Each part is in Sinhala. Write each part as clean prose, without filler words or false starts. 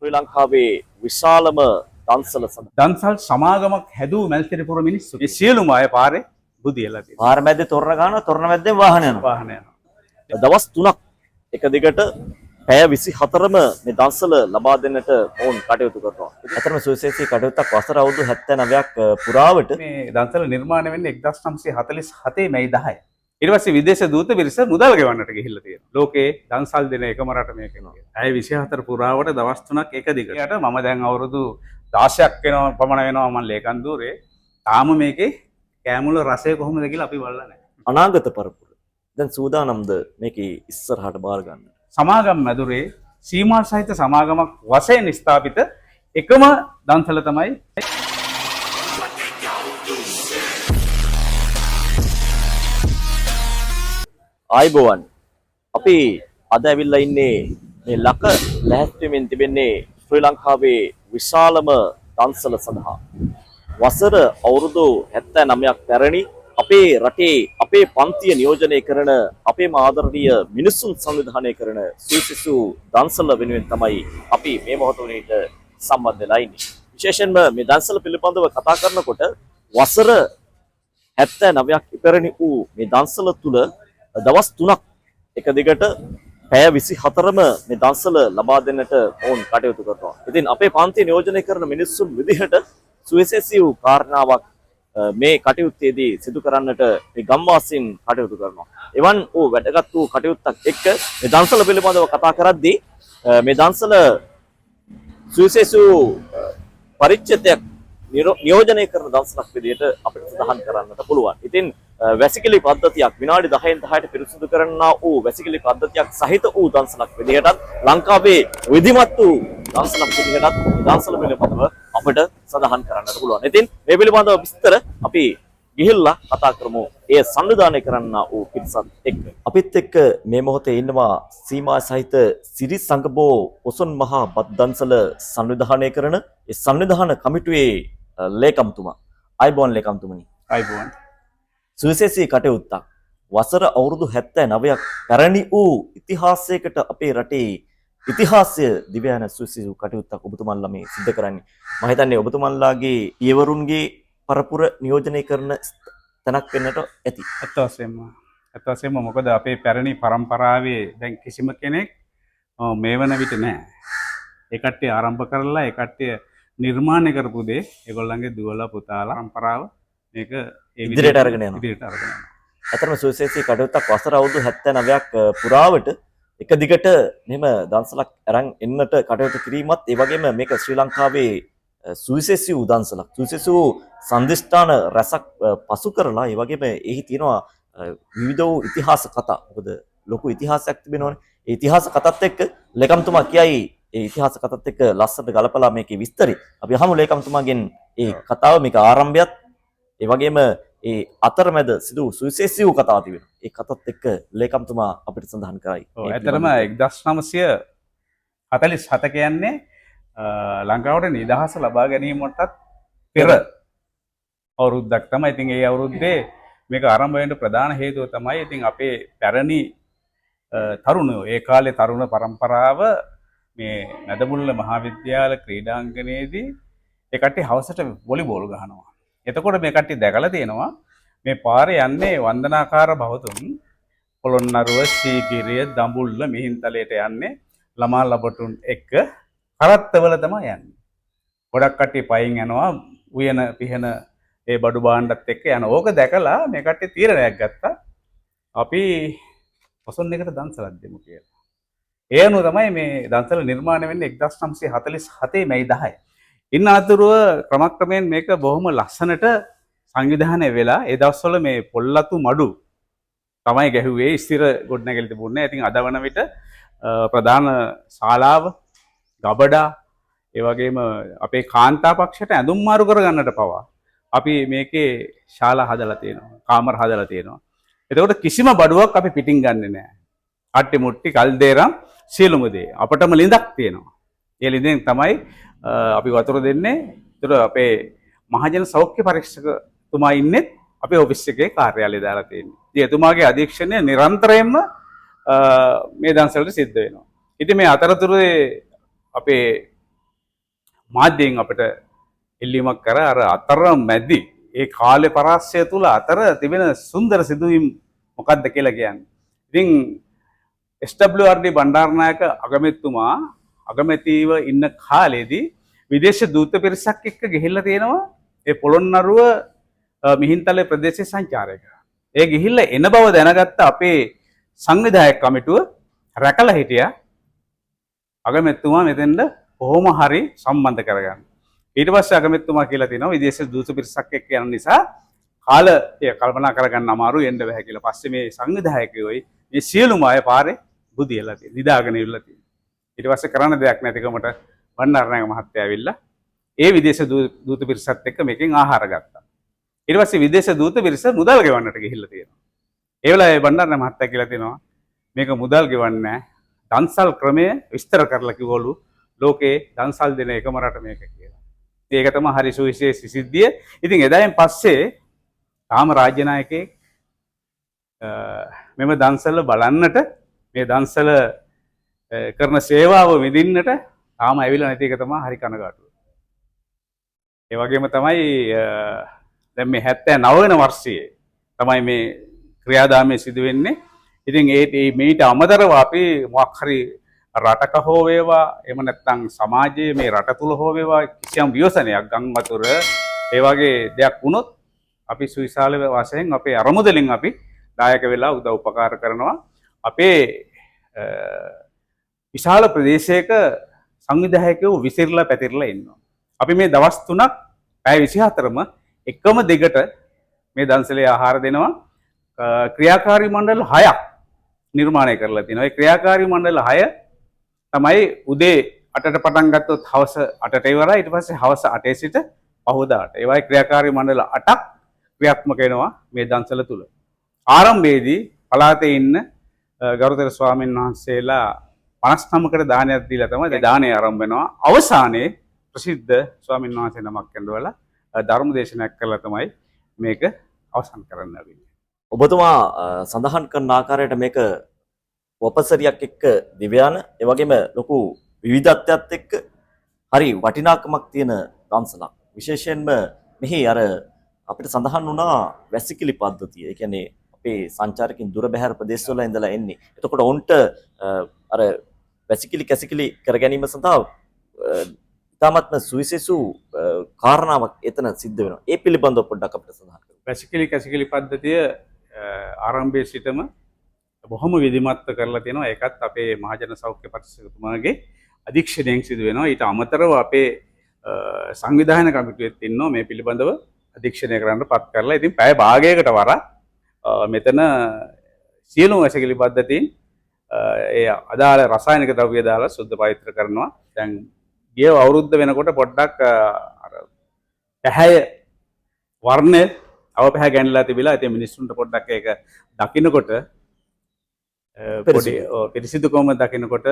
ශ්‍රී ලංකාවේ විශාලම දන්සල දන්සල් සමාගමක් හැදූ මැල්තිරිපුර මිනිස්සු. ඒ සියලුම අය පාරේ බුදියලා තියෙනවා. පාර මැද්දේ තොරණ ගන්නවා, තොරණ මැද්දෙන් වාහන යනවා. වාහන යනවා. දවස් 3ක් එක දිගට පැය 24ම මේ දන්සල ලබා දෙන්නට ඔවුන් කටයුතු කරනවා. අතරම සුවිශේෂී කටයුත්තක් වසර අවුරුදු 79ක් පුරාවට මේ දන්සල නිර්මාණය වෙන්නේ 1947 මැයි 10. ඊට පස්සේ විදේශ දූත පිරිස මුදල් ගෙවන්නට ගිහිල්ලා තියෙනවා. ලෝකේ දන්සල් දෙන එකම රට මේක නෙවෙයි. ඇය 24 පුරාවට දවස් 3ක් එක දිගට. ඊට මම දැන් අවුරුදු 16ක් වෙනවා පමණ වෙනවා මම ලේකම් දූරේ. තාම මේකේ කෑමුල රසය කොහොමද කියලා අපි බලලා නැහැ. අනාගත පරපුර දැන් සූදානම්ද මේකේ ඉස්සරහට බාර ගන්න. සමාගම් මැදුරේ සීමා සහිත සමාගමක් වශයෙන් ස්ථාපිත එකම දන්සල තමයි ආයිබෝවන් අපි අද ඇවිල්ලා ඉන්නේ මේ ලක ලැහැත්වීමෙන් තිබෙන්නේ ශ්‍රී ලංකාවේ විශාලම දන්සල සඳහා. වසර අවුරුදු 79ක් පැරණි අපේ රටේ අපේ පන්තිය නියෝජනය කරන අපේම ආදරණීය මිනිසුන් සංවිධානය කරන සුවිසිසු දන්සල වෙනුවෙන් තමයි අපි මේ මොහොත වලට සම්බන්ධ වෙලා ඉන්නේ. විශේෂයෙන්ම මේ දන්සල පිළිබඳව කතා කරනකොට වසර 79ක් ඉපැරණි වූ මේ දන්සල තුල දවස් 3ක් එක දිගට පැය 24ම මේ දන්සල ලබා දෙන්නට ඔවුන් කටයුතු කරනවා. ඉතින් අපේ පන්තිය නියෝජනය කරන මිනිසුන් විදිහට සුවිශේෂී වූ කාරණාවක් මේ කටයුත්තේදී සිදු කරන්නට මේ ගම්වාසීන් කටයුතු කරනවා. එවන් වූ වැදගත් වූ කටයුත්තක් එක්ක මේ දන්සල පිළිබඳව කතා කරද්දී මේ දන්සල සුවිශේෂී වූ පරිච්ඡේදයක් නියෝජනය කරන දන්සලක් විදිහට අපිට සඳහන් කරන්නට පුළුවන්. ඉතින් වැසිකිලි පද්ධතියක් විනාඩි 10න් 10ට පිරිසිදු කරන්නා වූ වැසිකිලි පද්ධතියක් සහිත වූ දන්සලක් විදිහටත් ලංකාවේ විධිමත් වූ දන්සලක් විදිහටත් දන්සල පිළිබඳව අපිට සඳහන් කරන්නට පුළුවන්. ඉතින් මේ පිළිබඳව විස්තර අපි ගිහිල්ලා කතා කරමු. ඒ සංවිධානය කරන්නා වූ පිරිසත් එක්ක. අපිත් එක්ක මේ මොහොතේ ඉන්නවා සීමා සහිත සිරි සංගබෝ ඔසොන් මහා බත් දන්සල සංවිධානය කරන ඒ සංවිධාන කමිටුවේ ලේකම්තුමා. ආයිබෝන් ලේකම්තුමනි. ආයිබෝන්. සුවිශේෂී කටයුත්තක් වසර අවුරුදු 79ක් පැරණි වූ ඉතිහාසයකට අපේ රටේ ඉතිහාසය දිව යන සුවිශේෂී කටයුත්තක් ඔබතුමන්ලා මේ සිද්ධ කරන්නේ. මම හිතන්නේ ඔබතුමන්ලාගේ ඊවරුන්ගේ පරපුර නියෝජනය කරන තැනක් වෙන්නට ඇති. ඇත්ත වශයෙන්ම මොකද අපේ පැරණි පරම්පරාවේ දැන් කිසිම කෙනෙක් මේ වන විට නැහැ. ඒ කට්ටිය ආරම්භ කරලා ඒ කට්ටිය නිර්මාණය කරපු දේ ඒගොල්ලන්ගේ දුවලා පුතාලා පරම්පරාව මේක ඉදිරියට අරගෙන යනවා. අතරම සුවිශේෂී කටයුත්තක් වසර අවුරුදු 79ක් පුරාවට එක දිගට මෙහෙම දන්සලක් අරන් එන්නට කටයුතු කිරීමත් ඒ වගේම මේක ශ්‍රී ලංකාවේ සුවිශේෂී වූ දන්සලක්. සුවිශේෂී වූ සම්දිස්ථාන රසක් පසු කරලා ඒ වගේම එහි තියෙනවා විවිධ වූ ඉතිහාස කතා. මොකද ලොකු ඉතිහාසයක් තිබෙනවනේ. ඒ ඉතිහාස කතාත් එක්ක ලේකම්තුමා කියයි ඒ ඉතිහාස කතාත් එක්ක ලස්සනට ගලපලා මේකේ විස්තරي. අපි අහමු ලේකම්තුමාගෙන් ඒ කතාව මේක ආරම්භයත් ඒ වගේම ඒ අතරමැද සිදු සුවිශේෂී වූ කතාවක් තිබෙනවා. ඒ කතාවත් එක්ක ලේකම්තුමා අපිට සඳහන් කරයි. ඔව් ඇත්තටම 1947 කියන්නේ ලංකාවට නිදහස ලබා ගැනීමටත් පෙර අවුරුද්දක් තමයි. ඉතින් ඒ අවුරුද්දේ මේක ආරම්භ වෙන්න ප්‍රධාන හේතුව තමයි ඉතින් අපේ පැරණි තරුණයෝ ඒ කාලේ තරුණ පරම්පරාව මේ මැදමුල්ල මහාවිද්‍යාල ක්‍රීඩාංගණයේදී ඒ කට්ටිය හවසට වොලිබෝල් ගහනවා. එතකොට මේ කට්ටිය දැකලා තියෙනවා මේ පාරේ යන්නේ වන්දනාකාර බවතුන් පොළොන්නරුව සීගිරිය දඹුල්ල මිහින්තලයට යන්නේ ළමා ලබටුන් එක්ක කරත්තවල තමයි යන්නේ. ගොඩක් කට්ටිය පයින් යනවා උයන පිහන ඒ බඩු බාණ්ඩත් එක්ක යන. ඕක දැකලා මේ කට්ටිය තීරණයක් ගත්තා අපි ඔසොන් එකට දන්සලක් දෙමු කියලා. ඒ අනුව තමයි මේ දන්සල නිර්මාණය වෙන්නේ 1947 මැයි 10. ඉන්න අතරව ක්‍රමක්‍රමයෙන් මේක බොහොම ලස්සනට සංවිධානය වෙලා ඒ දවස්වල මේ පොල්ලතු මඩු තමයි ගැහුවේ ස්ථිර ගොඩනැගිලි තිබුණේ. ඉතින් අද වන විට ප්‍රධාන ශාලාව ගබඩා ඒ වගේම අපේ කාන්තා පක්ෂයට ඇඳුම් මාරු කරගන්නට පවා අපි මේකේ ශාලා හදලා තියෙනවා. කාමර හදලා තියෙනවා. එතකොට කිසිම බඩුවක් අපි පිටින් ගන්නෙ නෑ. අට්ටි මුට්ටි කල්දේරම් සියලුම දේ අපටම ලිඳක් තියෙනවා. ඒ ලිඳෙන් තමයි අපි වතුර දෙන්නේ. ඒතර අපේ මහජන සෞඛ්‍ය පරීක්ෂකතුමා ඉන්නේ අපේ ඔෆිස් එකේ කාර්යාලය දාලා තියෙන්නේ. ඉතින් එතුමාගේ අධීක්ෂණය නිරන්තරයෙන්ම මේ දන්සලට සිද්ධ වෙනවා. ඉතින් මේ අතරතුරේ අපේ මාධ්‍යයෙන් අපිට එල්ලීමක් කර අර අතර මැදි ඒ කාලේ පරාසය තුල අතර තිබෙන සුන්දර සිදුවීම් මොකක්ද කියලා කියන්නේ. ඉතින් SWRD බණ්ඩාරනායක අගමැතිතුමා අගමැතිව ඉන්න කාලේදී විදේශ දූත පිරිසක් එක්ක ගිහිල්ලා තියෙනවා ඒ පොළොන්නරුව මිහින්තලේ ප්‍රදේශයේ සංචාරයක. ඒ ගිහිල්ලා එන බව දැනගත්ත අපේ සංවිධායක කමිටුව රැකලා හිටියා අගමැතිතුමා මෙතෙන්ද කොහොම හරි සම්බන්ධ කරගන්න. ඊට පස්සේ අගමැතිතුමා කියලා තිනවා විදේශ දූත පිරිසක් එක්ක යන නිසා කාලය කල්පනා කරගන්න අමාරු එන්න බෑ කියලා. පස්සේ මේ සංවිධායකයෝයි මේ සියලුම අය පාරේ බුදියලා තියෙනවා. නිදාගෙන ඉල්ලලා තියෙනවා. ඊට පස්සේ කරන්න දෙයක් නැතිකමට බණ්ඩාරනායක මහත්තයා ඇවිල්ලා ඒ විදේශ දූත පිරිසත් එක්ක මේකෙන් ආහාර ගත්තා. ඊට පස්සේ විදේශ දූත පිරිස මුදල් ගෙවන්නට ගිහිල්ලා තියෙනවා. ඒ වෙලාවේ බණ්ඩාරනායක මහත්තයා කියලා තියෙනවා මේක මුදල් ගෙවන්නේ නැහැ. දන්සල් ක්‍රමය විස්තර කරලා කිව්වලු ලෝකේ දන්සල් දෙන එකම රට මේක කියලා. ඒක තමයි හරි සුවිශේෂී සිද්ධිය. ඉතින් එදායින් පස්සේ තාම රාජ්‍ය නායකයෙක් මෙම දන්සල බලන්නට මේ දන්සල කරන සේවාව විඳින්නට තාම ඇවිල්ලා නැති එක තමයි හරි කනගාටුව. ඒ වගේම තමයි දැන් මේ 79 වෙනි වර්ෂයේ තමයි මේ ක්‍රියාදාමය සිදු වෙන්නේ. ඉතින් ඒ මේට අමතරව අපි මොකක් හරි රටක හෝ වේවා එහෙම නැත්නම් සමාජයේ මේ රට තුල හෝ වේවා කිසියම් ව්‍යසනයක් ගම් වතුර ඒ වගේ දෙයක් වුණොත් අපි සුවිශාල වශයෙන් අපේ අරමුදලින් අපි දායක වෙලා උදව් උපකාර කරනවා. අපේ විශාල ප්‍රදේශයක සංවිධායකයෝ විසිරලා පැතිරලා ඉන්නවා. අපි මේ දවස් 3ක් පැය 24ම එකම දිගට මේ දන්සලේ ආහාර දෙනවා. ක්‍රියාකාරී මණ්ඩල 6ක් නිර්මාණය කරලා තිනවා. ඒ ක්‍රියාකාරී මණ්ඩල 6 තමයි උදේ 8ට පටන් ගත්තොත් හවස 8ට ඉවරයි. ඊට පස්සේ හවස 8 සිට පහුවදා 8. ඒ වගේ ක්‍රියාකාරී මණ්ඩල 8ක් ක්‍රියාත්මක වෙනවා මේ දන්සල තුල. ආරම්භයේදී පළාතේ ඉන්න ගරුතර ස්වාමීන් වහන්සේලා 59කට දානයක් දීලා තමයි දානය ආරම්භ වෙනවා. අවසානයේ ප්‍රසිද්ධ ස්වාමීන් වහන්සේ නමක් කැඳවලා ධර්ම දේශනාවක් කළා තමයි මේක අවසන් කරන්න ලැබෙන්නේ. ඔබතුමා සඳහන් කරන ආකාරයට මේක වපසරියක් එක්ක දිව්‍යාන ඒ වගේම ලොකු විවිධත්වයක් එක්ක හරි වටිනාකමක් තියෙන දන්සලක්. විශේෂයෙන්ම මෙහි අර අපිට සඳහන් වුණා වැසිකිලි පද්ධතිය. ඒ කියන්නේ අපේ සංචාරකින් දුර බැහැර ප්‍රදේශවල ඉඳලා එන්නේ. එතකොට ඔවුන්ට අර වැසිකිලි කැසිකිලි කර ගැනීම සඳහා ඉතාමත්ම සුවිශේෂ කාරණාවක් එතන සිද්ධ වෙනවා. ඒ පිළිබඳව පොඩ්ඩක් අපිට සඳහන් කරන්න. වැසිකිලි කැසිකිලි පද්ධතිය ආරම්භයේ සිටම බොහොම විධිමත්ව කරලා තියෙනවා. ඒකත් අපේ මහජන සෞඛ්‍ය පරිශීලකතුමාගේ අධීක්ෂණයෙන් සිදු වෙනවා. ඊට අමතරව අපේ සංවිධානය කමිටුවෙත් ඉන්නවා මේ පිළිබඳව අධීක්ෂණය කරන්න පත් කරලා. ඉතින් පැය භාගයකට වරක් මෙතන සියලුම වැසිකිලි පද්ධතීන් ඒ අදාළ රසායනික ද්‍රව්‍ය දාලා සුද්ධ පවිත්‍ර කරනවා. දැන් ගිය අවුරුද්ද වෙනකොට පොඩ්ඩක් අර පැහැය වර්ණය අවපැහැ ගැනලා තිබිලා. ඉතින් මිනිස්සුන්ට පොඩ්ඩක් ඒක දකින්නකොට පොඩි පිරිසිදුකම දකින්නකොට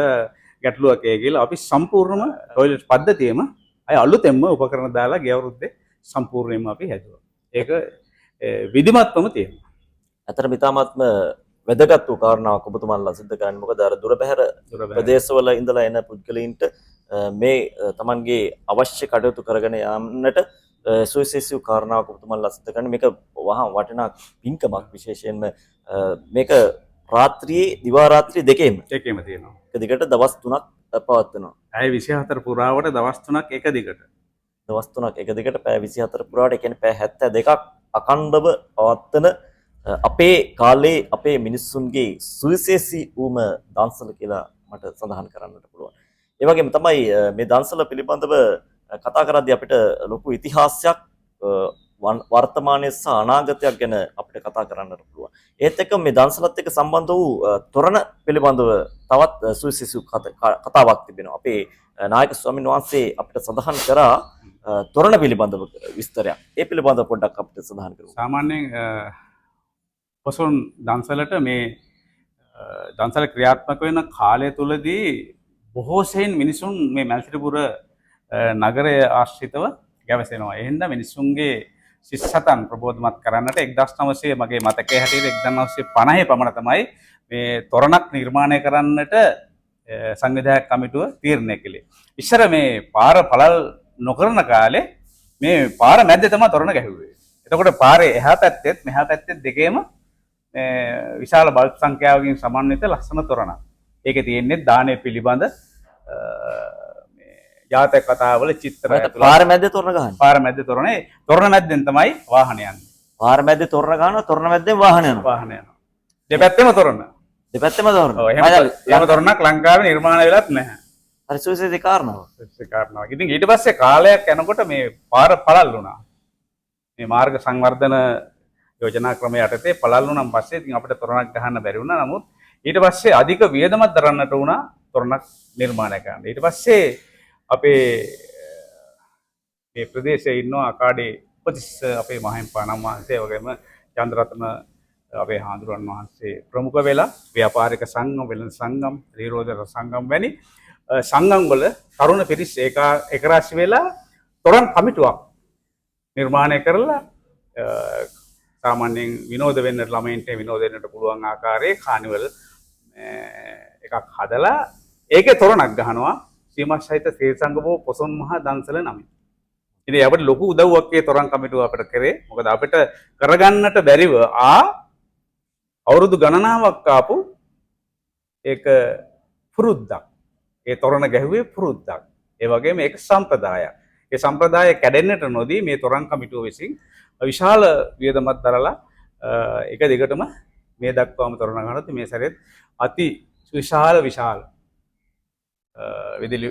ගැටලුවක් ඒ කියලා අපි සම්පූර්ණම ටොයිලට් පද්ධතියම අය අලුතෙන්ම උපකරණ දාලා ගිය අවුරුද්දේ සම්පූර්ණයෙන්ම අපි හැදුවා. ඒක විධිමත්වම තියෙනවා. අතරම ඉතාමත්ම වැදගත් වූ කාරණාවක් ඔබතුමාලා සිද්ධ කරන්නේ. මොකද අර දුර බැහැර ප්‍රදේශවල ඉඳලා එන පුද්ගලයින්ට මේ තමන්ගේ අවශ්‍ය කටයුතු කරගෙන යන්නට සුවිශේෂී කාරණාවක් ඔබතුමාලා සිද්ධ කරන්නේ. මේක වහා වටිනා පින්කමක්. විශේෂයෙන්ම මේක රාත්‍රියේ දිවා රාත්‍රී දෙකේම තියෙනවා. එක දිගට දවස් 3ක් පවත්වනවා. පැය 24 පුරාවට දවස් 3ක් එක දිගට. දවස් 3ක් එක දිගට පැය 24 පුරාවට, ඒ කියන්නේ පැය 72ක් අඛණ්ඩව පවත්වන අපේ කාලේ අපේ මිනිස්සුන්ගේ සුවිශේෂී වූම දන්සල කියලා මට සඳහන් කරන්නට පුළුවන්. ඒ වගේම තමයි මේ දන්සල පිළිබඳව කතා කරද්දී අපිට ලොකු ඉතිහාසයක් වර්තමානයේ සහ අනාගතයක් ගැන අපිට කතා කරන්නට පුළුවන්. ඒත් එක්ක මේ දන්සලත් එක්ක සම්බන්ධ වූ තොරණ පිළිබඳව තවත් සුවිශේෂී කතාවක් තිබෙනවා. අපේ නායක ස්වාමීන් වහන්සේ අපිට සඳහන් කරා තොරණ පිළිබඳව විස්තරයක්. ඒ පිළිබඳව පොඩ්ඩක් අපිට සඳහන් කරමු. සාමාන්‍යයෙන් පොසොන් දන්සලට මේ දන්සල ක්‍රියාත්මක වෙන කාලය තුලදී බොහෝ සෙයින් මිනිසුන් මේ මැල්සිරිපුර නගරය ආශ්‍රිතව ගැවසෙනවා. එහෙනම් මිනිසුන්ගේ ශිෂ්‍යතන් ප්‍රබෝධමත් කරන්නට 1900 මගේ මතකයේ හැටියට 1950 පමණ තමයි මේ තොරණක් නිර්මාණය කරන්නට සංවිධායක කමිටුව තීරණය කළේ. ඉස්සර මේ පාර පළල් නොකරන කාලේ මේ පාර මැද්දේ තමයි තොරණ ගැහුවේ. එතකොට පාරේ එහා පැත්තෙත් මෙහා පැත්තෙත් දෙකේම විශාල බල්බ් සංඛ්‍යාවකින් සමන්විත ලස්සන තොරණක්. ඒකේ තියෙන්නේ දානය පිළිබඳ ජාතක කතාවල චිත්‍ර ඇතුළත්. පාර මැද්දේ තොරණ ගහන්නේ. පාර මැද්දේ තොරණේ තොරණ මැද්දෙන් තමයි වාහන යන්නේ. පාර මැද්දේ තොරණ ගහනවා, තොරණ මැද්දෙන් වාහන යනවා. වාහන යනවා. දෙපැත්තෙම තොරණ. දෙපැත්තම තොරණ. ඔව් එහෙම තොරණක් ලංකාවේ නිර්මාණය වෙලත් නැහැ. හරි සුවිශේෂී කාරණාව. ඒ කාරණාවක්. ඉතින් ඊට පස්සේ කාලයක් යනකොට මේ පාර පළල් වුණා. මේ මාර්ග සංවර්ධන යෝජනා ක්‍රමය යටතේ පළල් වුණාන් පස්සේ ඉතින් අපිට තොරණක් ගහන්න බැරි වුණා. නමුත් ඊට පස්සේ අධික වියදමක් දරන්නට වුණා තොරණක් නිර්මාණය කරන්න. ඊට පස්සේ අපේ මේ ප්‍රදේශයේ ඉන්න අකාඩේ උපතිස්ස අපේ මහින්පාණන් වහන්සේ වගේම චන්ද්‍රරත්න අපේ හාමුදුරන් වහන්සේ ප්‍රමුඛ වෙලා ව්‍යාපාරික සංගම්, වෙළඳ සංගම්, නිරෝධක සංගම් වැනි සංගම් වල තරුණ පිරිස් එකරාශි වෙලා තොරන් කමිටුවක් නිර්මාණය කරලා සාමාන්‍යයෙන් විනෝද වෙන්නට ළමයින්ට විනෝද වෙන්නට පුළුවන් ආකාරයේ කානිවල් එකක් හදලා ඒකේ තොරණක් ගහනවා සීමා සහිත ශ්‍රී සංගමෝ පොසොන් මහා දන්සල නමින්. ඉතින් අපිට ලොකු උදව්වක් ඒ තොරන් කමිටුව අපිට කරේ. මොකද අපිට කරගන්නට බැරිව අවුරුදු ගණනාවක් ආපු ඒක පුරුද්දක්. ඒ තොරණ ගැහුවේ පුරුද්දක්. ඒ වගේම ඒක සම්ප්‍රදායක්. ඒ සම්ප්‍රදාය කැඩෙන්නට නොදී මේ තොරන් කමිටුව විසින් විශාල වියදමක් දරලා එක දිගටම මේ දක්වාම තොරණ ගන්නත් මේ සැරේත් අති විශාල විදුලි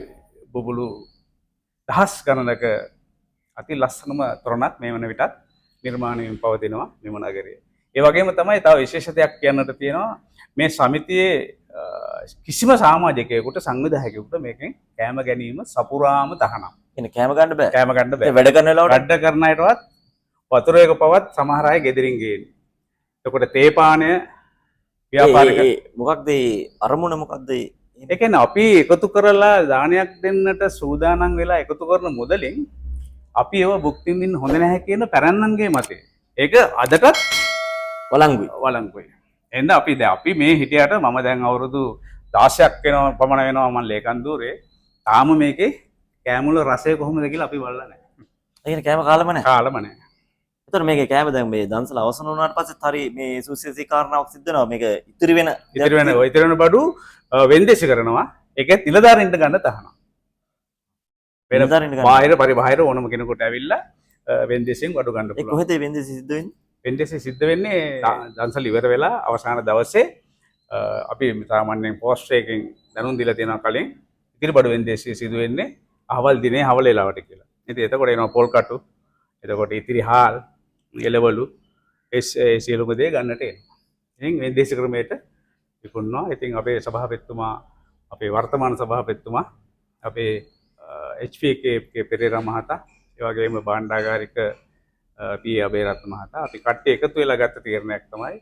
බුබුලු දහස් ගණනක අති ලස්සනම තොරණක් මේ වන විටත් නිර්මාණය වෙමින් පවතිනවා මෙම නගරයේ. ඒ වගේම තමයි තව විශේෂ දෙයක් කියන්නට තියෙනවා මේ සමිතියේ කිසිම සමාජිකයෙකුට සංවිධායකයෙකුට මේකෙන් කෑම ගැනීම සපුරාම තහනම්. එන්නේ කෑම ගන්න බෑ. කෑම ගන්න බෑ. වැඩ කරන වෙලාවට වැඩ කරන අයටවත් වතුර එක පවත් සමහර අය ගෙදරින් ගේන්නේ. එතකොට තේ පානය ව්‍යාපාරික මොකක්ද අරමුණ මොකක්ද? ඒ කියන්නේ අපි එකතු කරලා දානයක් දෙන්නට සූදානම් වෙලා එකතු කරන මුදලින් අපි ඒව භුක්ති විඳින්න හොඳ නැහැ කියන පැරණන්ගේ මතය. ඒක අදටත් වළංගුයි. එහෙනම් අපි මේ හිටියට මම දැන් අවුරුදු 16ක් වෙනවා පමණ වෙනවා මම ලේකම් දූරේ. තාම මේකේ කෑමුල රසය කොහොමද කියලා අපි බලලා නැහැ. ඒ කියන්නේ කෑම කාලම නැහැ. කාලම නැහැ. ඒතර මේකේ කෑම දැන් මේ දන්සල අවසන් වුණාට පස්සෙත් හරි මේ සුවිශේෂී කාරණාවක් සිද්ධ වෙනවා. මේක ඉතිරි වෙන බඩු වෙන්දේසි කරනවා. ඒකේ නිලධාරීන්ට ගන්න තහනම්. බාහිර පරිබාහිර ඕනම කෙනෙකුට ඇවිල්ලා වෙන්දේසියෙන් බඩු ගන්න පුළුවන්. ඒ කොහෙද වෙන්දේසි සිද්ධ වෙන්නේ? වෙන්දේසි සිද්ධ වෙන්නේ දන්සල ඉවර වෙලා අවසාන දවසේ අපි සාමාන්‍යයෙන් පෝස්ට් එකකින් දැනුම් දීලා තියෙනවා කලින් ඉතිරි බඩු වෙන්දේසි සිදු වෙන්නේ අවල් දිනේ අවල් වේලාවට කියලා. ඉතින් එතකොට එනවා පොල් කටු. එතකොට ඉතිරි හාල් එළවලු ඒ සියලුම දේ ගන්නට එනවා. ඉතින් වෙන්දේසි ක්‍රමයට විකුණනවා. ඉතින් අපේ සභාපතිතුමා අපේ වර්තමාන සභාපතිතුමා අපේ HPK පෙරේරා මහතා ඒ වගේම භාණ්ඩාගාරික පී අබේරත්න මහතා අපි කට්ටිය එකතු වෙලා ගත්ත තීරණයක් තමයි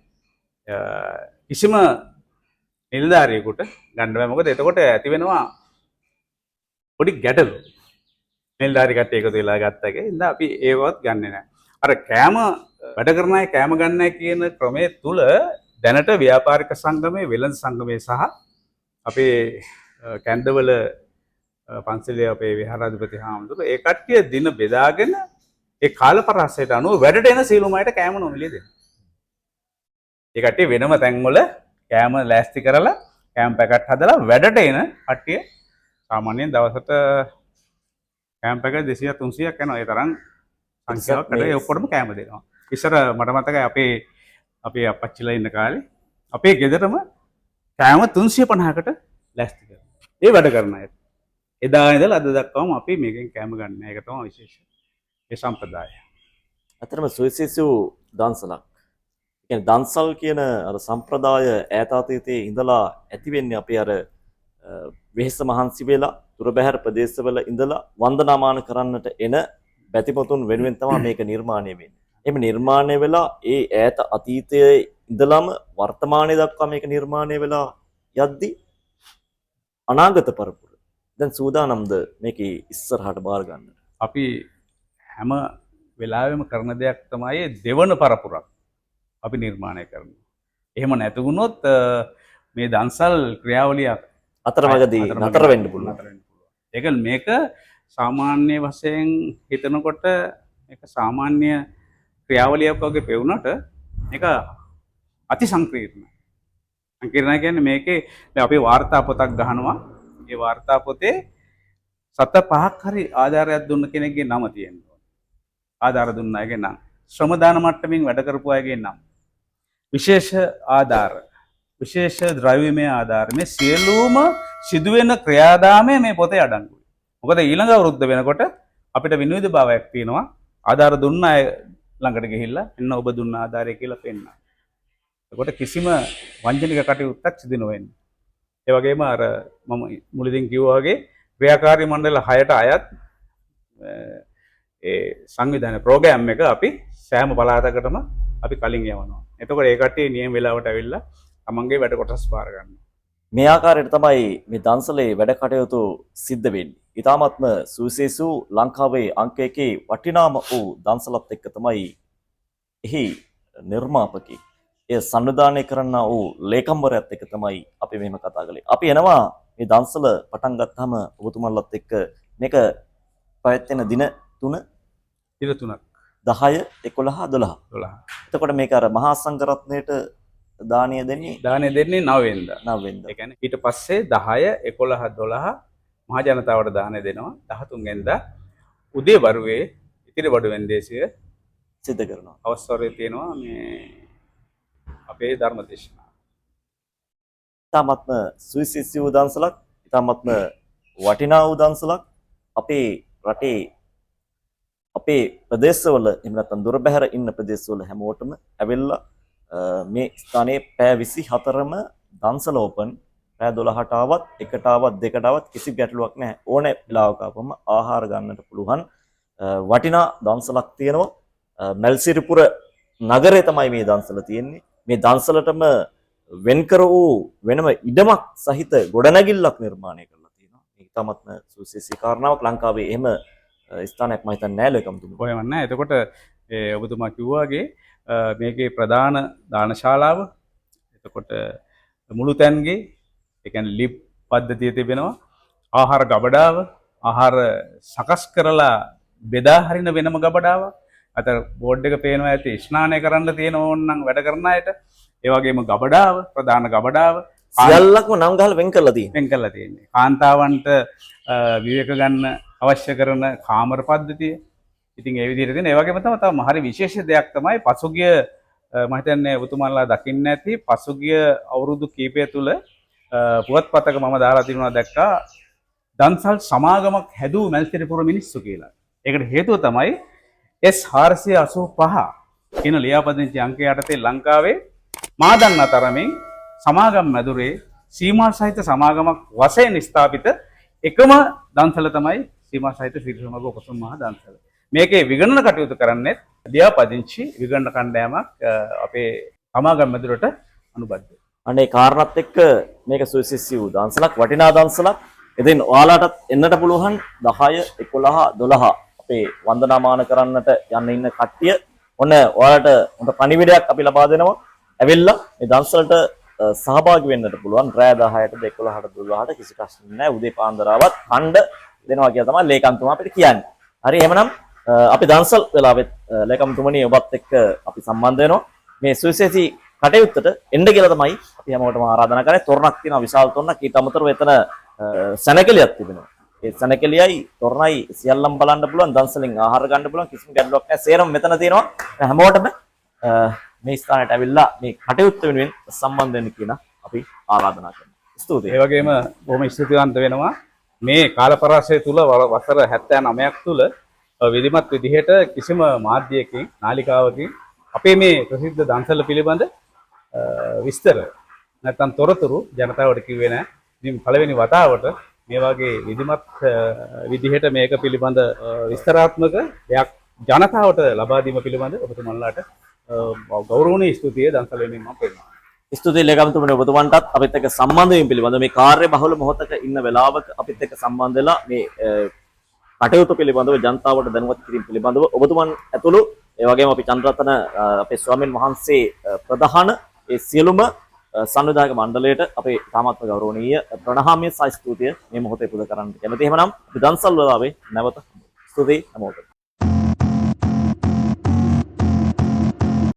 කිසිම නිලධාරියෙකුට ගන්න බෑ. මොකද එතකොට ඇති වෙනවා පොඩි ගැටලු. නිලධාරි කට්ටිය එකතු වෙලා ගත්තකේ ඉතින් අපි ඒවත් ගන්නෙ නෑ. අර කෑම වැඩ කරන අය කෑම ගන්නයි කියන ක්‍රමයේ තුල දැනට ව්‍යාපාරික සංගමයේ වෙළඳ සංගමයේ සහ අපේ කැන්දවල පන්සලේ අපේ විහාරාධිපති හාමුදුරුවෝ ඒ කට්ටිය දින බෙදාගෙන ඒ කාලපරාසයට අනුව වැඩට එන සියලුම අයට කෑම නොමිලේ දෙනවා. ඒ කට්ටිය වෙනම තැන්වල කෑම ලෑස්ති කරලා කෑම පැකට් හදලා වැඩට එන කට්ටිය සාමාන්‍යයෙන් දවසට කෑම පැකට් 200 300ක් යනවා. ඒ තරම් සංඛ්‍යාවකට ඒ ඔක්කොටම කෑම දෙනවා. ඉස්සර මට මතකයි අපේ අපච්චිලා ඉන්න කාලේ අපේ ගෙදරම කෑම 350කට ලෑස්ති කරනවා. ඒ වැඩ කරන අය. එදා ඉඳලා අද දක්වාම අපි මේකෙන් කෑම ගන්න. ඒක තමයි විශේෂ. ඒ සම්ප්‍රදාය. අතරම සුවිශේෂී වූ දන්සලක්. ඒ කියන්නේ දන්සල් කියන අර සම්ප්‍රදාය ඈත අතීතයේ ඉඳලා ඇති වෙන්නේ අපි අර වෙහෙස මහන්සි වෙලා දුර බැහැර ප්‍රදේශවල ඉඳලා වන්දනාමාන කරන්නට එන බැතිමතුන් වෙනුවෙන් තමයි මේක නිර්මාණය වෙන්නේ. එහෙම නිර්මාණය වෙලා ඒ ඈත අතීතයේ ඉඳලම වර්තමානයේ දක්වා මේක නිර්මාණය වෙලා යද්දි අනාගත පරපුර දැන් සූදානම්ද මේකේ ඉස්සරහට බාර ගන්න. අපි හැම වෙලාවෙම කරන දෙයක් තමයි දෙවන පරපුරක් අපි නිර්මාණය කරනවා. එහෙම නැති වුණොත් මේ දන්සල් ක්‍රියාවලිය අතරමඟදී නතර වෙන්න පුළුවන්. ඒක මේක සාමාන්‍ය වශයෙන් හිතනකොට එක සාමාන්‍ය ක්‍රියාවලියක් වගේ පෙවුනට ඒක අති සංකීර්ණ. සංකීර්ණ කියන්නේ මේකේ දැන් අපි වාර්තා පොතක් ගහනවා. ඒ වාර්තා පොතේ සත පහක් හරි ආධාරයක් දුන්න කෙනෙක්ගේ නම තියෙනවා. ආධාර දුන්න අයගේ නම්. ශ්‍රම දාන මට්ටමින් වැඩ කරපු අයගේ නම්. විශේෂ ආධාර, විශේෂ ද්‍රව්‍යමය ආධාර මේ සියලුම සිදුවෙන ක්‍රියාදාමය මේ පොතේ අඩංගුයි. මොකද ඊළඟ අවුරුද්ද වෙනකොට අපිට විනිවිද භාවයක් තියෙනවා. ආධාර දුන්න අය ළඟට ගිහිල්ලා එන්න ඔබ දුන්න ආධාරය කියලා පෙන්නන. එතකොට කිසිම වංචනික කටයුත්තක් සිදු නොවෙන්නේ. ඒ වගේම අර මම මුලින්ම කිව්වා වගේ ක්‍රියාකාරී මණ්ඩල 6ට අයත් ඒ සංවිධාන ප්‍රෝග්‍රෑම් එක අපි සෑම පළාතකටම අපි කලින් යවනවා. එතකොට ඒ කට්ටිය නියම වෙලාවට ඇවිල්ලා තමන්ගේ වැඩ කොටස් බාර ගන්නවා. මේ ආකාරයට තමයි මේ දන්සලේ වැඩ කටයුතු සිද්ධ වෙන්නේ. ඊටාත්ම සුවිශේෂ වූ ලංකාවේ අංක 1 වටිනාම වූ දන්සලත් එක්ක තමයි එහි නිර්මාපකී ඒ සංවිධානය කරන්න වූ ලේකම්වරයාත් එක්ක තමයි අපි මෙහෙම කතා කළේ. අපි එනවා මේ දන්සල පටන් ගත්තාම ඔබතුමන්ලත් එක්ක මේක පැවැත්වෙන දින 3 දින 3ක් 10 11 12. 12. එතකොට මේක අර මහා සංඝරත්නයට දානය දෙන්නේ 9 වෙනිදා. 9 වෙනිදා. ඒ කියන්නේ ඊට පස්සේ 10 11 12 මහ ජනතාවට දානය දෙනවා. 13 වෙනිදා උදේ වරුවේ ඉතිරි බඩු වෙන්දේසිය සිද්ධ කරනවා. අවස්ථාවේ තියෙනවා මේ අපේ ධර්ම දේශනාව. ඉතාමත්ම සුවිශේෂී වූ දන්සලක්, ඉතාමත්ම වටිනා වූ දන්සලක් අපේ රටේ අපේ ප්‍රදේශවල එහෙම නැත්නම් දුර බැහැර ඉන්න ප්‍රදේශවල හැමෝටම ඇවිල්ලා මේ ස්ථානයේ පැය 24ම දන්සල ඕපන්. පැය 12ට ආවත්, 1ට ආවත්, 2ට ආවත් කිසි ගැටලුවක් නැහැ. ඕනේ වෙලාවක ආපම ආහාර ගන්නට පුළුවන් වටිනා දන්සලක් තියෙනවා. මල්සිරිපුර නගරේ තමයි මේ දන්සල තියෙන්නේ. මේ දන්සලටම වෙන්කර වූ වෙනම ඉඩමක් සහිත ගොඩනැගිල්ලක් නිර්මාණය කරලා තියෙනවා. මේක තමත්ම සුවිශේෂී කාරණාවක්. ලංකාවේ එහෙම ස්ථානයක් මම හිතන්නේ නැහැ ලේකම්තුමනි. කොහෙවත් නැහැ. එතකොට ඔබතුමා කිව්වාගේ මේකේ ප්‍රධාන දානශාලාව එතකොට මුළු තැන්ගේ ඒ කියන්නේ ලිප් පද්ධතිය තිබෙනවා. ආහාර ගබඩාව, ආහාර සකස් කරලා බෙදා හරින වෙනම ගබඩාවක්. අතර බෝඩ් එක පේනවා ඇති ස්නානය කරන්න තියෙන ඕන නම් වැඩ කරන අයට. ඒ වගේම ගබඩාව, ප්‍රධාන ගබඩාව සියල්ලක්ම නම් ගහලා වෙන් කරලා තියෙනවා. වෙන් කරලා තියෙන්නේ. කාන්තාවන්ට විවේක ගන්න අවශ්‍ය කරන කාමර පද්ධතිය. ඉතින් ඒ විදිහට තියෙන. ඒ වගේම තව හරි විශේෂ දෙයක් තමයි පසුගිය මම හිතන්නේ ඔබතුමාලා දකින්න ඇති පසුගිය අවුරුදු කීපය තුල පුවත්පතක මම දාලා තිබුණා දැක්කා දන්සල් සමාගමක් හැදූ මල්සිරිපුර මිනිස්සු කියලා. ඒකට හේතුව තමයි S485 කියන ලියාපදිංචි අංකය යටතේ ලංකාවේ මා දන්නා තරමින් සමාගම් මැදුරේ සීමා සහිත සමාගමක් වශයෙන් ස්ථාපිත එකම දන්සල තමයි සීමා සහිත සිරිසමග උපසම් මහා දන්සල. මේකේ විගණන කටයුතු කරන්නේ ලියාපදිංචි විගණන කණ්ඩායමක් අපේ සමාගම් මැදුරට අනුබද්ධයි. අනේ කාරණාත් එක්ක මේක සුවිශේෂී වූ දන්සලක්, වටිනා දන්සලක්. ඉතින් ඔයාලටත් එන්නට පුළුවන් 10 11 12 අපේ වන්දනාමාන කරන්නට යන්න ඉන්න කට්ටිය ඔන්න ඔයාලට හොඳ පණිවිඩයක් අපි ලබා දෙනවා. ඇවිල්ලා මේ දන්සලට සහභාගී වෙන්නට පුළුවන්. රෑ 10ට 11ට 12ට කිසි ප්‍රශ්නයක් නැහැ. උදේ පාන්දරාවත් ඛණ්ඩ දෙනවා කියලා තමයි ලේකම්තුමා අපිට කියන්නේ. හරි එහෙනම් අපි දන්සල් වෙලාවෙත් ලේකම්තුමනි ඔබත් එක්ක අපි සම්බන්ධ වෙනවා. මේ සුවිශේෂී කටයුත්තට එන්න කියලා තමයි අපි හැමෝටම ආරාධනා කරන්නේ. තොරණක් තියෙනවා, විශාල තොරණක්. ඊට අමතරව එතන සැනකෙලියක් තිබෙනවා. ඒ සැනකෙලියයි තොරණයි සියල්ලම බලන්න පුළුවන්. දන්සලෙන් ආහාර ගන්න පුළුවන්. කිසිම ගැටලුවක් නැහැ. සේරම මෙතන තියෙනවා. හැමෝටම මේ ස්ථානයට ඇවිල්ලා මේ කටයුත්ත වෙනුවෙන් සම්බන්ධ වෙන්න කියන අපි ආරාධනා කරනවා. ස්තුතියි. ඒ වගේම බොහොම ස්තුතිවන්ත වෙනවා මේ කාලපරාසය තුල වසර 79ක් තුල විධිමත් විදිහට කිසිම මාධ්‍යයකින් නාලිකාවකින් අපේ මේ ප්‍රසිද්ධ දන්සල පිළිබඳ විස්තර නැත්නම් තොරතුරු ජනතාවට කිව්වේ නැහැ. ඉතින් පළවෙනි වතාවට මේ වගේ විධිමත් විදිහට මේක පිළිබඳ විස්තරාත්මක දෙයක් ජනතාවට ලබා දීම පිළිබඳ ඔබතුමන්ලාට ගෞරවනීය ස්තුතිය දන්සල වෙනින් මම කරනවා. ස්තුතියි ලේකම්තුමනි ඔබතුමන්ටත් අපිත් එක්ක සම්බන්ධ වීම පිළිබඳ මේ කාර්ය බහුල මොහොතක ඉන්න වෙලාවක අපිත් එක්ක සම්බන්ධ වෙලා මේ කටයුතු පිළිබඳව ජනතාවට දැනුවත් කිරීම පිළිබඳව ඔබතුමන් ඇතුළු ඒ වගේම අපි චන්ද්‍රරත්න අපේ ස්වාමීන් වහන්සේ ප්‍රධාන ඒ සියලුම සංවිධායක මණ්ඩලයට අපේ තාමත්ම ගෞරවනීය ප්‍රණාමය සහ ස්තුතිය මේ මොහොතේ පුද කරන්න කැමතියි. එහෙමනම් අපි දන්සල් වේලාවේ නැවත ස්තුතියි හැමෝටම.